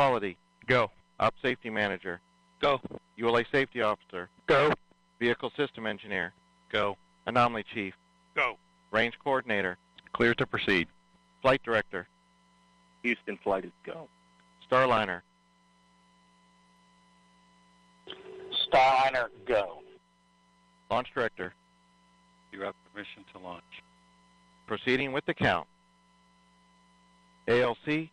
quality. Go. Op safety manager. Go. ULA safety officer. Go. Vehicle system engineer. Go. Anomaly chief. Go. Range coordinator. Clear to proceed. Flight director. Houston flight is go. Starliner. Starliner, go. Launch director. You have permission to launch. Proceeding with the count. ALC,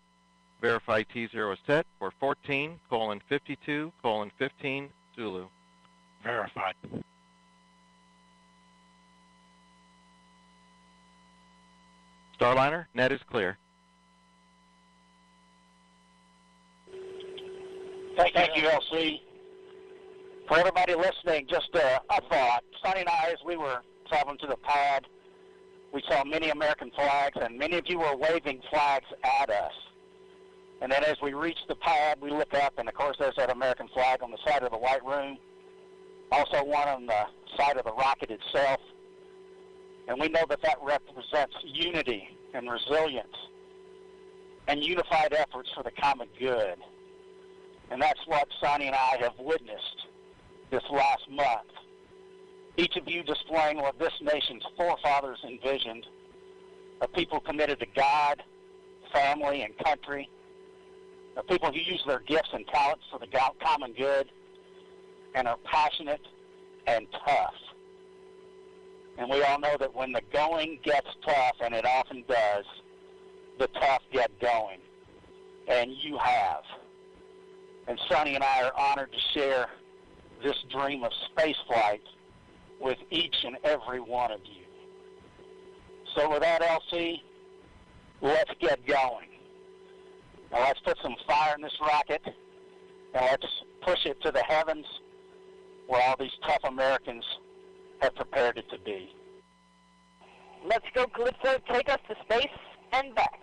verify T0 is set for 14:52:15 Zulu. Verified. Starliner, net is clear. Thank you, LC. For everybody listening, just a thought. Sonny and I, as we were traveling to the pad, we saw many American flags, and many of you were waving flags at us. And then as we reached the pad, we look up, and of course there's that American flag on the side of the white room, also one on the side of the rocket itself. And we know that that represents unity and resilience and unified efforts for the common good. And that's what Sonny and I have witnessed this last month. Each of you displaying what this nation's forefathers envisioned, a people committed to God, family, and country, a people who use their gifts and talents for the common good and are passionate and tough. And we all know that when the going gets tough, and it often does, the tough get going. And you have. And Sonny and I are honored to share this dream of spaceflight with each and every one of you. So with that, LC, let's get going. Now let's put some fire in this rocket, and let's push it to the heavens where all these tough Americans have prepared it to be. Let's go, Calypso. Take us to space and back.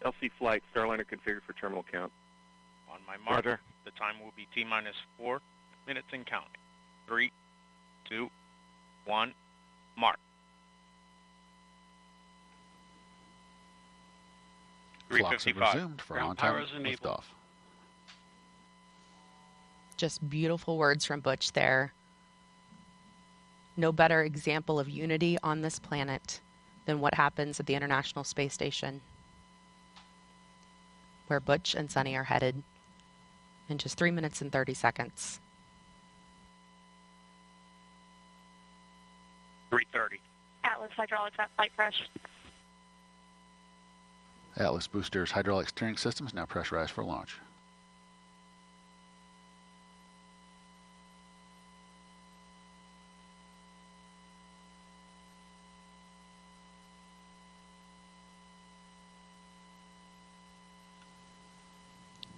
LC flight, Starliner configured for terminal count. On my mark, Roger. the time will be T-minus 4 minutes and counting. 3, 2, 1, mark. 3:55. Resumed for Ground on-time power is enabled. liftoff. Just beautiful words from Butch there. No better example of unity on this planet than what happens at the International Space Station, where Butch and Sonny are headed in just 3 minutes and 30 seconds. 3:30. Atlas hydraulics at flight press. Atlas boosters hydraulic steering systems now pressurized for launch.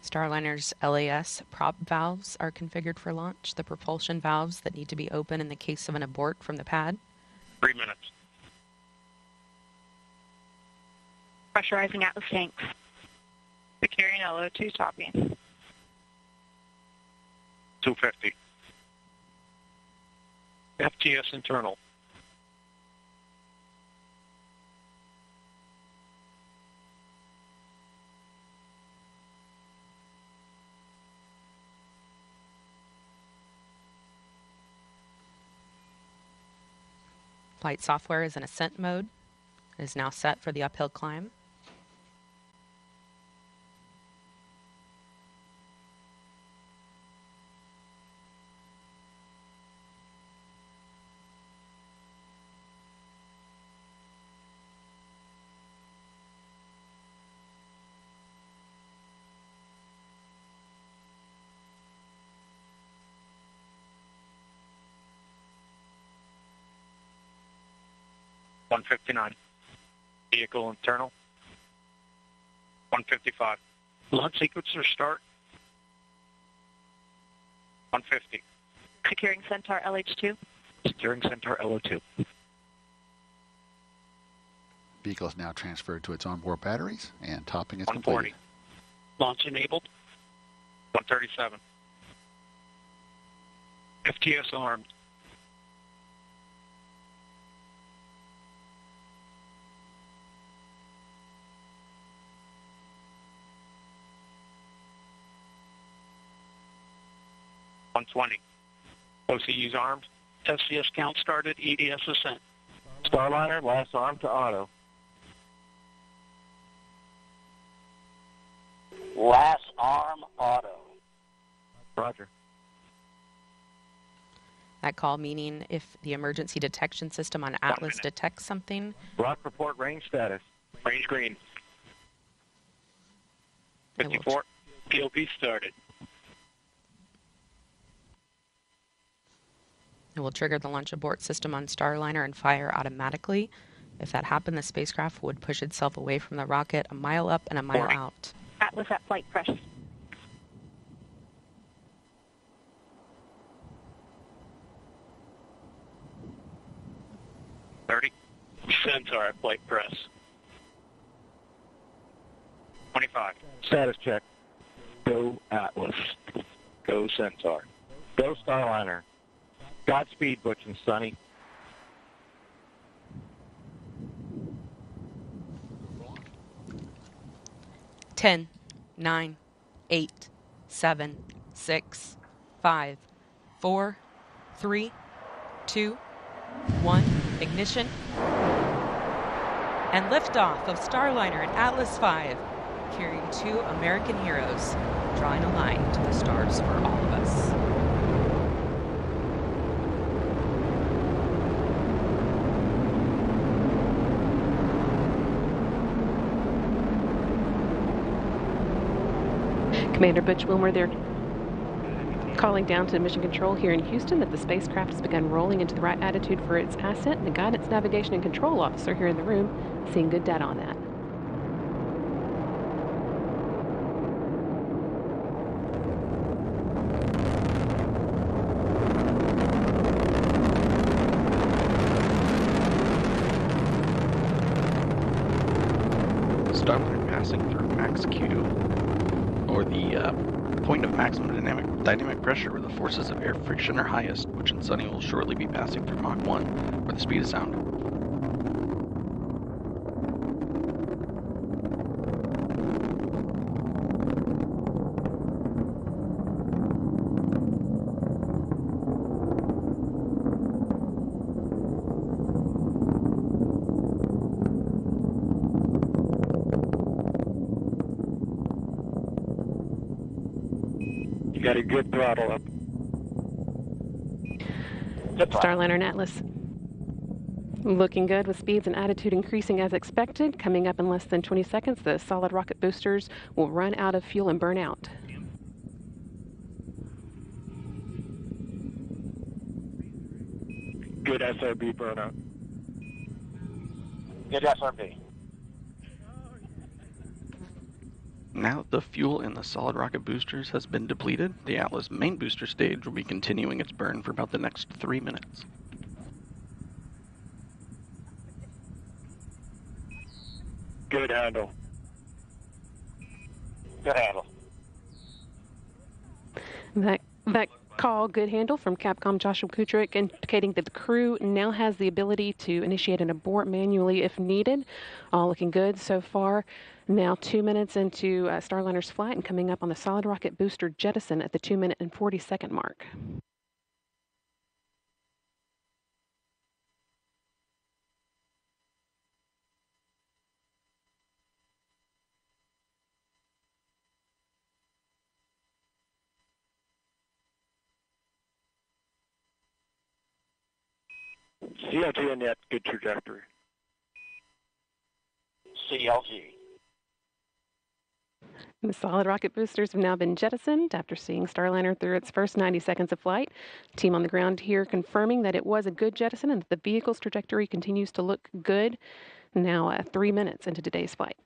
Starliner's LAS prop valves are configured for launch, the propulsion valves that need to be open in the case of an abort from the pad. 3 minutes. Pressurizing Atlas tanks. Securing LO2 topping. 250. FTS internal. Flight software is in ascent mode. It is now set for the uphill climb. $159. Vehicle internal. 155. Launch sequencer start. 150. Securing Centaur LH2. Securing Centaur LO2. Vehicle is now transferred to its onboard batteries, and topping is 140. completed. Launch enabled. 137. FTS armed. 120. OCU's armed. FCS count started, EDS ascent. Starliner, last arm to auto. Last arm auto. Roger. That call meaning if the emergency detection system on Atlas detects something. Block report range status. Range green. It will 54. POP started. It will trigger the launch abort system on Starliner and fire automatically. If that happened, the spacecraft would push itself away from the rocket a mile up and a mile out. Atlas at flight press. 30. Centaur at flight press. 25. Status check. Go Atlas. Go Centaur. Go Starliner. Godspeed, Butch and Sonny. Ten, 9, 8, 7, 6, 5, 4, 3, 2, 1. Ignition. And liftoff of Starliner and Atlas V, carrying 2 American heroes, drawing a line to the stars for all of us. Commander Butch Wilmer, they're calling down to Mission Control here in Houston that the spacecraft has begun rolling into the right attitude for its ascent. The Guidance, Navigation, and Control Officer here in the room seeing good data on that. Starliner passing through max Q, or the point of maximum dynamic pressure where the forces of air friction are highest, which in Sunny will shortly be passing through Mach 1, where the speed of sound. Got a good throttle up. Starliner and Atlas looking good with speeds and attitude increasing as expected. Coming up in less than 20 seconds, the solid rocket boosters will run out of fuel and burn out. Good SRB burnout. Good SRB. Now that the fuel in the solid rocket boosters has been depleted, the Atlas main booster stage will be continuing its burn for about the next 3 minutes. Good handle. Good handle. That call, good handle, from Capcom Joshua Kutrick, indicating that the crew now has the ability to initiate an abort manually if needed. All looking good so far. Now 2 minutes into Starliner's flight and coming up on the solid rocket booster jettison at the 2 minute and 40-second mark. CLG and net, good trajectory. CLG. The solid rocket boosters have now been jettisoned after seeing Starliner through its first 90 seconds of flight. Team on the ground here confirming that it was a good jettison and that the vehicle's trajectory continues to look good. Now 3 minutes into today's flight.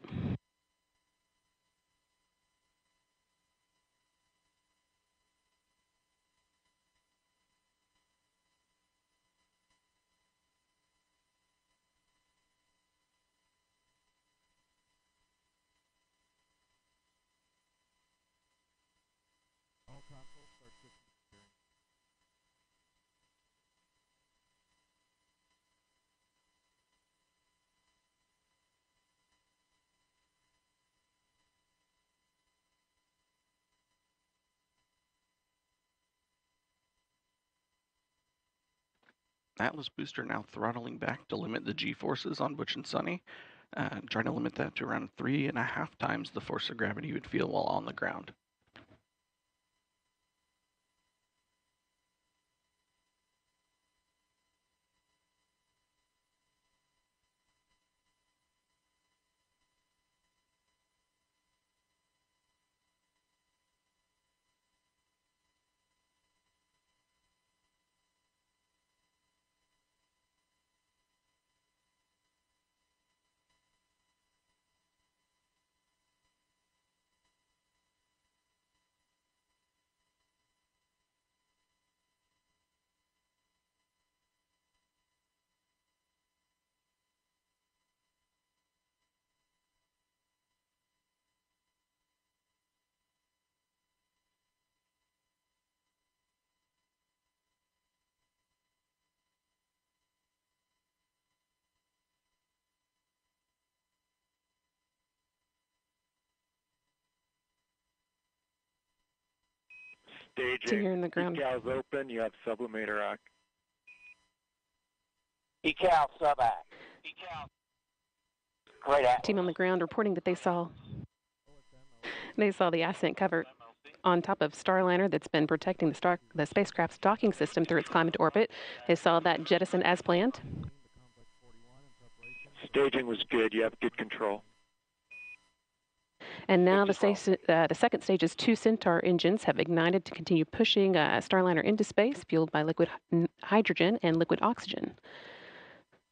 Atlas booster now throttling back to limit the G-forces on Butch and Sunny, trying to limit that to around 3.5 times the force of gravity you would feel while on the ground. Staging. Here in the ground. Decals open. You have sublimator act. Decal, sub-act. Decal. Great act. Team on the ground reporting that they saw the ascent cover on top of Starliner that's been protecting the spacecraft's docking system through its climb into orbit. They saw that jettison as planned. Staging was good. You have good control. And now the second stage's 2 Centaur engines have ignited to continue pushing Starliner into space, fueled by liquid hydrogen and liquid oxygen.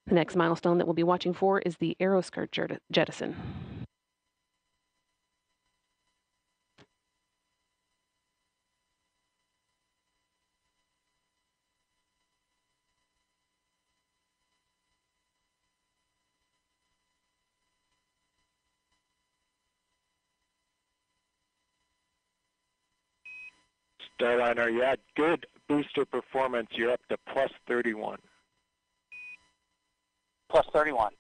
The next milestone that we'll be watching for is the aeroskirt jettison. Starliner, you had good booster performance. You're up to plus 31. Plus 31.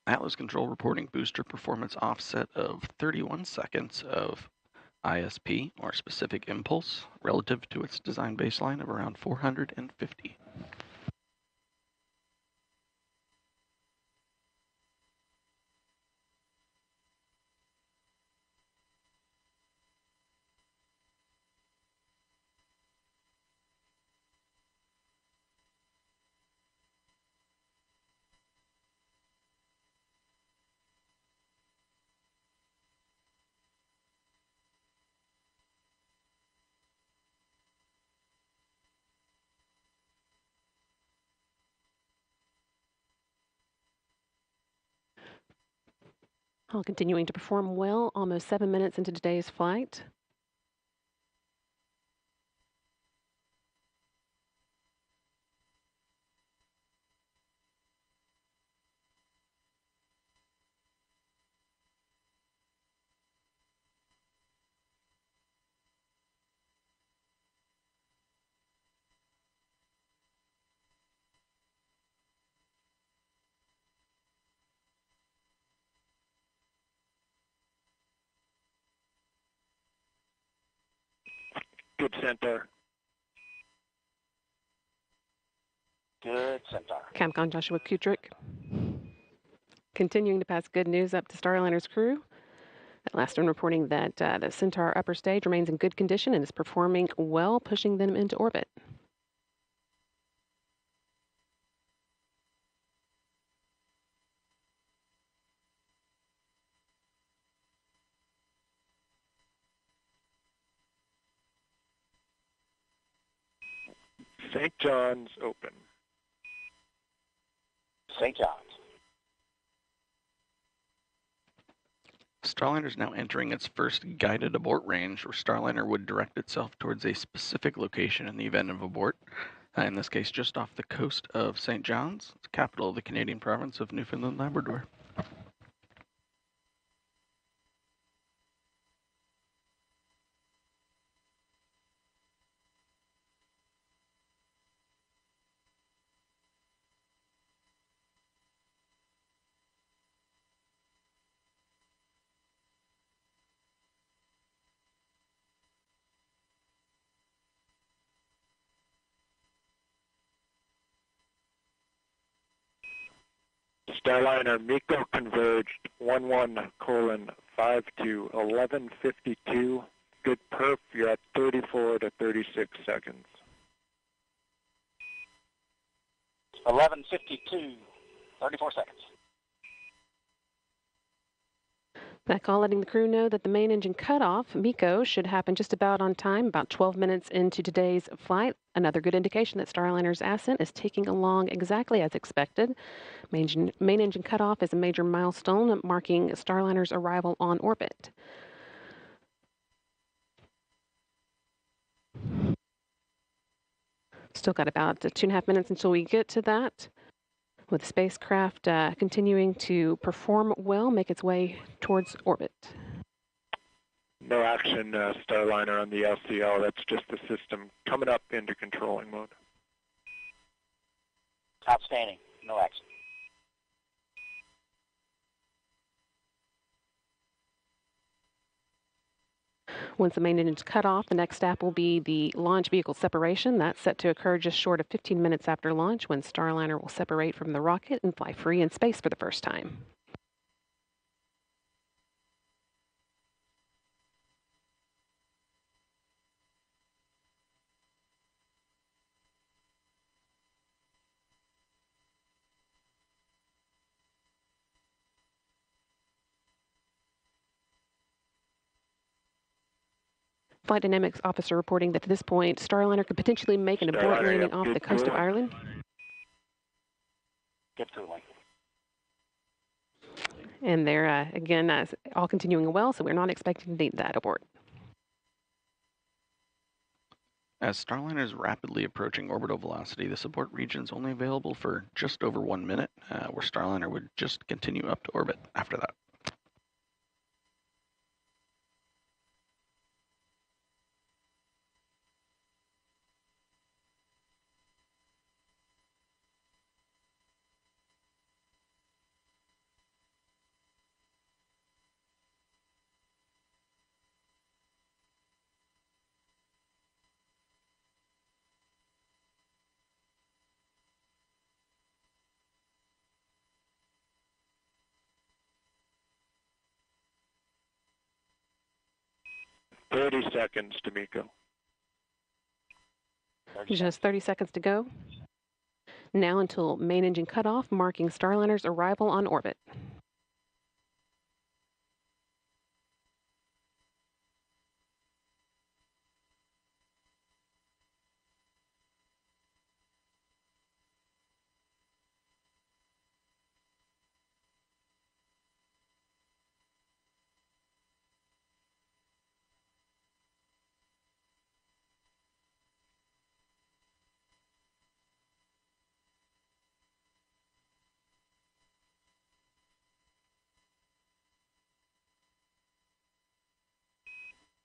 Atlas Control reporting booster performance offset of 31 seconds of ISP, or specific impulse, relative to its design baseline of around 450. All continuing to perform well, almost 7 minutes into today's flight. Good Centaur. Good Centaur. Capcom Joshua Kutrick continuing to pass good news up to Starliner's crew. That last one reporting that the Centaur upper stage remains in good condition and is performing well, pushing them into orbit. St. John's open. St. John's. Starliner is now entering its first guided abort range, where Starliner would direct itself towards a specific location in the event of abort. In this case, just off the coast of St. John's, the capital of the Canadian province of Newfoundland Labrador. Starliner MECO converged 11:5 to 11:52. Good perf, you're at 34 to 36 seconds. 11:52, 34 seconds. That call letting the crew know that the main engine cutoff, MECO, should happen just about on time, about 12 minutes into today's flight. Another good indication that Starliner's ascent is taking along exactly as expected. Main engine cutoff is a major milestone marking Starliner's arrival on orbit. Still got about 2.5 minutes until we get to that, with the spacecraft continuing to perform well, make its way towards orbit. No action, Starliner, on the LCL. That's just the system coming up into controlling mode. Outstanding. No action. Once the main engine is cut off, the next step will be the launch vehicle separation. That's set to occur just short of 15 minutes after launch, when Starliner will separate from the rocket and fly free in space for the first time. Flight Dynamics officer reporting that at this point, Starliner could potentially make an abort landing off the coast of Ireland. Good cooling. And they're, again, all continuing well, so we're not expecting to need that abort. As Starliner is rapidly approaching orbital velocity, this abort region is only available for just over 1 minute, where Starliner would just continue up to orbit after that. Thirty seconds to MECO. Just 30 seconds to go. Now until main engine cutoff, marking Starliner's arrival on orbit.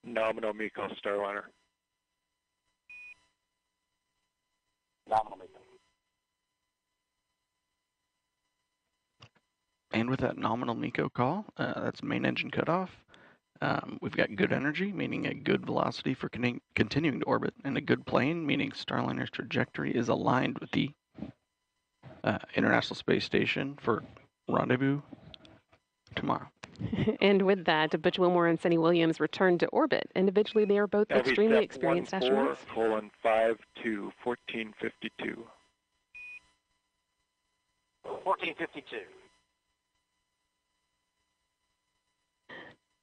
Nominal MECO, Starliner. Nominal MECO. And with that nominal MECO call, that's main engine cutoff. We've got good energy, meaning a good velocity for continuing to orbit, and a good plane, meaning Starliner's trajectory is aligned with the International Space Station for rendezvous tomorrow. And with that, Butch Wilmore and Sunny Williams return to orbit. Individually, they are both extremely experienced astronauts. 14:5 to 14:52. 14:52.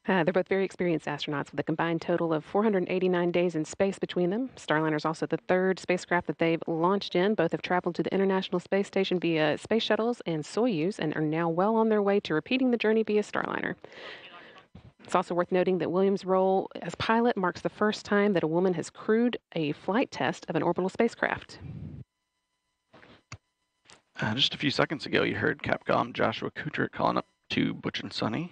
They're both very experienced astronauts with a combined total of 489 days in space between them. Starliner is also the third spacecraft that they've launched in. Both have traveled to the International Space Station via space shuttles and Soyuz and are now well on their way to repeating the journey via Starliner. It's also worth noting that Williams' role as pilot marks the first time that a woman has crewed a flight test of an orbital spacecraft. Just a few seconds ago, you heard Capcom Joshua Kutrick calling up to Butch and Sunny.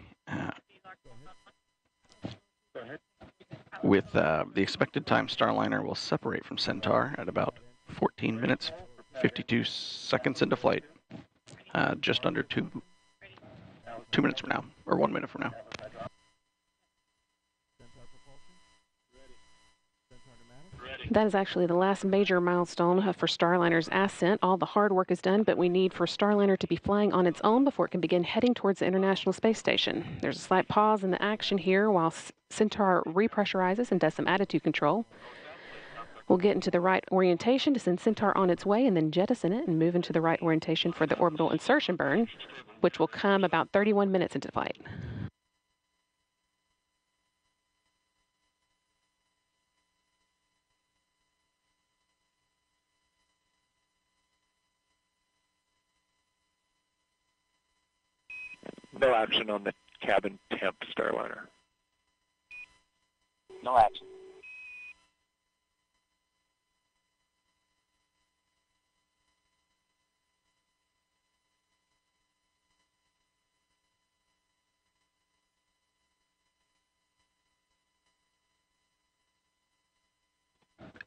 With the expected time, Starliner will separate from Centaur at about 14 minutes, 52 seconds into flight, just under 2 minutes from now, or 1 minute from now. That is actually the last major milestone for Starliner's ascent. All the hard work is done, but we need for Starliner to be flying on its own before it can begin heading towards the International Space Station. There's a slight pause in the action here while Centaur repressurizes and does some attitude control. We'll get into the right orientation to send Centaur on its way and then jettison it and move into the right orientation for the orbital insertion burn, which will come about 31 minutes into flight. No action on the cabin temp Starliner. No action.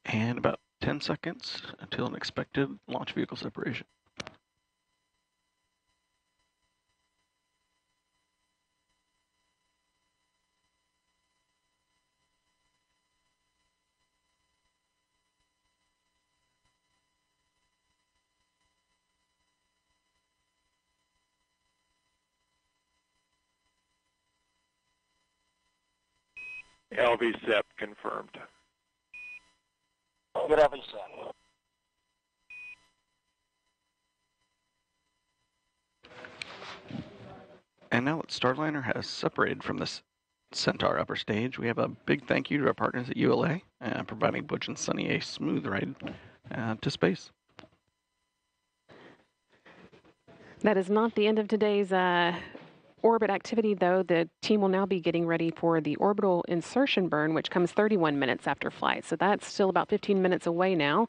And about 10 seconds until an expected launch vehicle separation. LV-SEP confirmed. Good LV-SEP. And now that Starliner has separated from this Centaur upper stage, we have a big thank you to our partners at ULA, providing Butch and Sunny a smooth ride to space. That is not the end of today's orbit activity, though. The team will now be getting ready for the orbital insertion burn, which comes 31 minutes after flight. So that's still about 15 minutes away now.